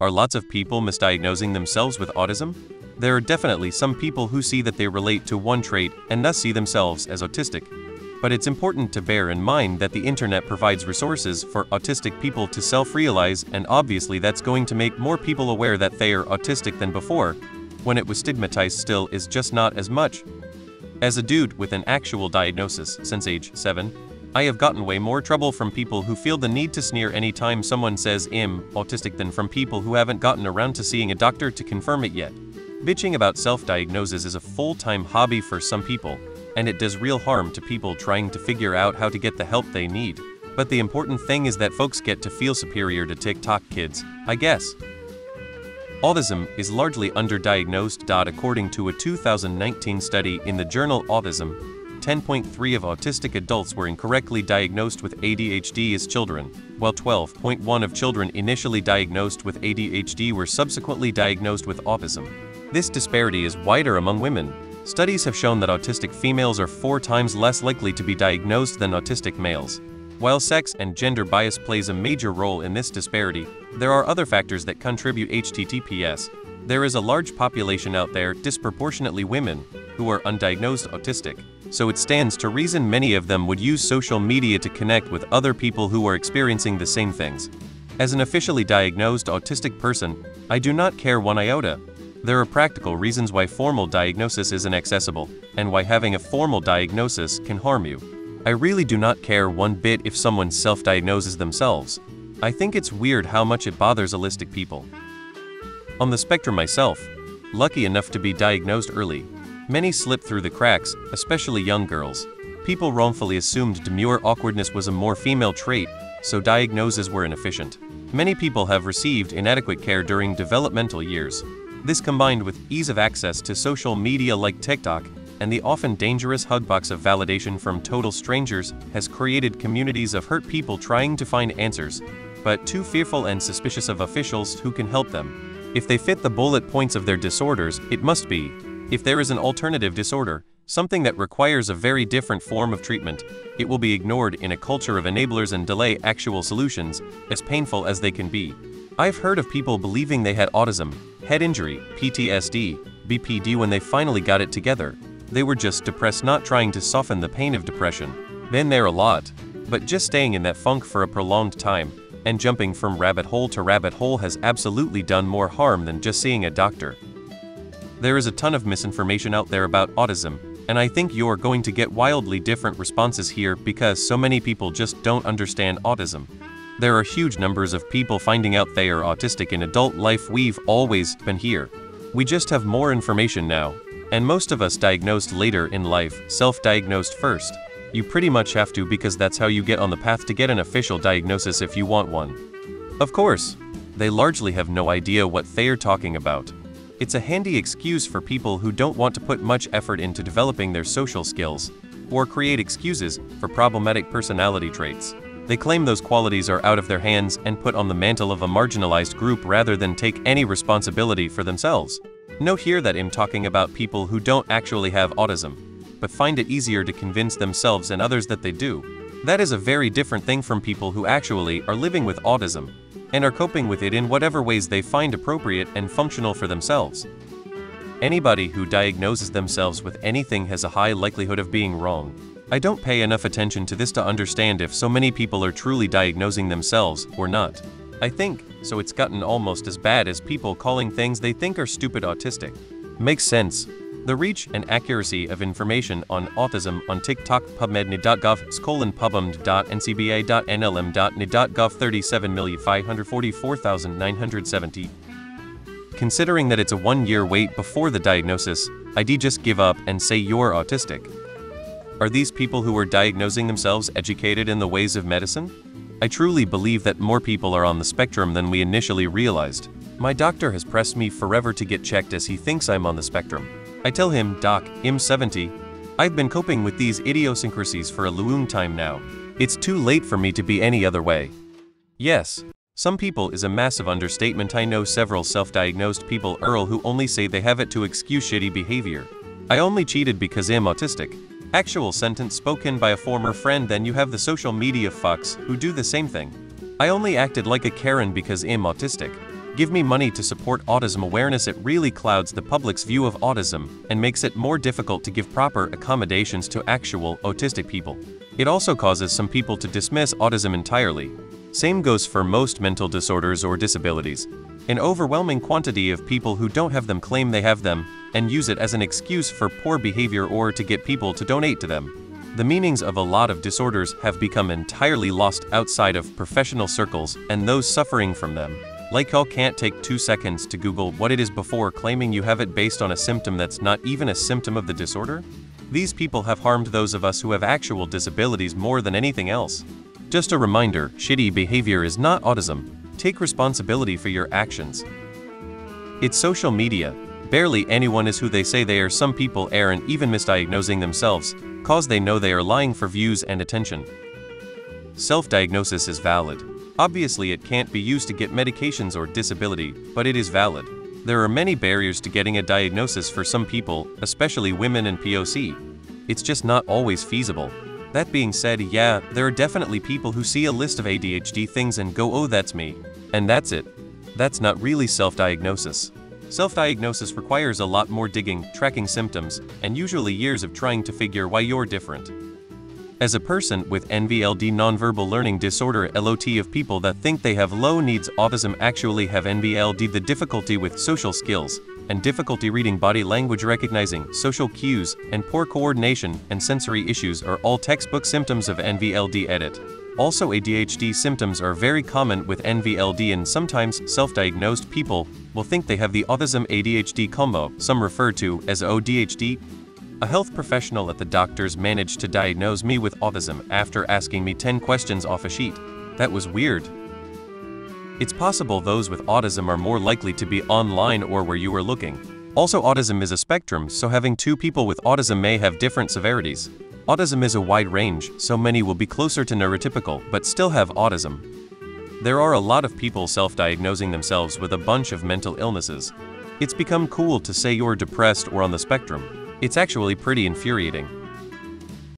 Are lots of people misdiagnosing themselves with autism? There are definitely some people who see that they relate to one trait and thus see themselves as autistic. But it's important to bear in mind that the internet provides resources for autistic people to self-realize, and obviously that's going to make more people aware that they are autistic than before, when it was stigmatized still is just not as much. As a dude with an actual diagnosis since age 7, I have gotten way more trouble from people who feel the need to sneer anytime someone says I'm autistic than from people who haven't gotten around to seeing a doctor to confirm it yet. Bitching about self-diagnosis is a full-time hobby for some people, and it does real harm to people trying to figure out how to get the help they need. But the important thing is that folks get to feel superior to TikTok kids, I guess. Autism is largely underdiagnosed. According to a 2019 study in the journal Autism, 10.3% of autistic adults were incorrectly diagnosed with ADHD as children, while 12.1% of children initially diagnosed with ADHD were subsequently diagnosed with autism. This disparity is wider among women. Studies have shown that autistic females are 4 times less likely to be diagnosed than autistic males. While sex and gender bias plays a major role in this disparity, there are other factors that contribute. https. There is a large population out there, disproportionately women, who are undiagnosed autistic, so it stands to reason many of them would use social media to connect with other people who are experiencing the same things. As an officially diagnosed autistic person, I do not care one iota. There are practical reasons why formal diagnosis isn't accessible, and why having a formal diagnosis can harm you. I really do not care one bit if someone self-diagnoses themselves. I think it's weird how much it bothers autistic people. On the spectrum myself, lucky enough to be diagnosed early. Many slip through the cracks, especially young girls. People wrongfully assumed demure awkwardness was a more female trait, so diagnoses were inefficient. Many people have received inadequate care during developmental years. This, combined with ease of access to social media like TikTok, and the often dangerous hugbox of validation from total strangers, has created communities of hurt people trying to find answers, but too fearful and suspicious of officials who can help them. If they fit the bullet points of their disorders, it must be. If there is an alternative disorder, something that requires a very different form of treatment, it will be ignored in a culture of enablers and delay actual solutions, as painful as they can be. I've heard of people believing they had autism, head injury, PTSD, BPD when they finally got it together. They were just depressed, not trying to soften the pain of depression. Been there a lot. But just staying in that funk for a prolonged time, and jumping from rabbit hole to rabbit hole has absolutely done more harm than just seeing a doctor. There is a ton of misinformation out there about autism, and I think you're going to get wildly different responses here because so many people just don't understand autism. There are huge numbers of people finding out they are autistic in adult life. We've always been here. We just have more information now, and most of us diagnosed later in life, self-diagnosed first. You pretty much have to, because that's how you get on the path to get an official diagnosis if you want one. Of course, they largely have no idea what they're talking about. It's a handy excuse for people who don't want to put much effort into developing their social skills, or create excuses for problematic personality traits. They claim those qualities are out of their hands and put on the mantle of a marginalized group rather than take any responsibility for themselves. Note here that I'm talking about people who don't actually have autism, but find it easier to convince themselves and others that they do. That is a very different thing from people who actually are living with autism, and are coping with it in whatever ways they find appropriate and functional for themselves. Anybody who diagnoses themselves with anything has a high likelihood of being wrong. I don't pay enough attention to this to understand if so many people are truly diagnosing themselves or not. I think, so it's gotten almost as bad as people calling things they think are stupid autistic. Makes sense. The reach and accuracy of information on autism on TikTok pubmed.gov/pubmed.ncba.nlm.ni.gov 37,544,970. Considering that it's a 1-year wait before the diagnosis, I'd just give up and say you're autistic. Are these people who are diagnosing themselves educated in the ways of medicine? I truly believe that more people are on the spectrum than we initially realized. My doctor has pressed me forever to get checked as he thinks I'm on the spectrum. I tell him, "Doc, I'm 70. I've been coping with these idiosyncrasies for a long time now. It's too late for me to be any other way." Yes, some people is a massive understatement. I know several self-diagnosed people who only say they have it to excuse shitty behavior. I only cheated because I'm autistic. Actual sentence spoken by a former friend. Then you have the social media fucks who do the same thing. I only acted like a Karen because I'm autistic. Give me money to support autism awareness. It really clouds the public's view of autism and makes it more difficult to give proper accommodations to actual autistic people. It also causes some people to dismiss autism entirely. Same goes for most mental disorders or disabilities. An overwhelming quantity of people who don't have them claim they have them and use it as an excuse for poor behavior or to get people to donate to them. The meanings of a lot of disorders have become entirely lost outside of professional circles and those suffering from them. Like y'all can't take 2 seconds to Google what it is before claiming you have it based on a symptom that's not even a symptom of the disorder? These people have harmed those of us who have actual disabilities more than anything else. Just a reminder, shitty behavior is not autism. Take responsibility for your actions. It's social media. Barely anyone is who they say they are. Some people err and even misdiagnosing themselves, cause they know they are lying for views and attention. Self-diagnosis is valid. Obviously, it can't be used to get medications or disability, but it is valid. There are many barriers to getting a diagnosis for some people, especially women and POC. It's just not always feasible. That being said, yeah, there are definitely people who see a list of ADHD things and go, oh, that's me. And that's it. That's not really self-diagnosis. Self-diagnosis requires a lot more digging, tracking symptoms, and usually years of trying to figure why you're different. As a person with NVLD nonverbal learning disorder, a lot of people that think they have low needs autism actually have NVLD. The difficulty with social skills and difficulty reading body language, recognizing social cues, and poor coordination and sensory issues are all textbook symptoms of NVLD. Edit. Also, ADHD symptoms are very common with NVLD, and sometimes self-diagnosed people will think they have the autism-ADHD combo, some refer to as ODHD. A health professional at the doctors managed to diagnose me with autism after asking me 10 questions off a sheet. That was weird. It's possible those with autism are more likely to be online or where you are looking. Also, autism is a spectrum, so having two people with autism may have different severities. Autism is a wide range, so many will be closer to neurotypical but still have autism. There are a lot of people self-diagnosing themselves with a bunch of mental illnesses. It's become cool to say you're depressed or on the spectrum. It's actually pretty infuriating.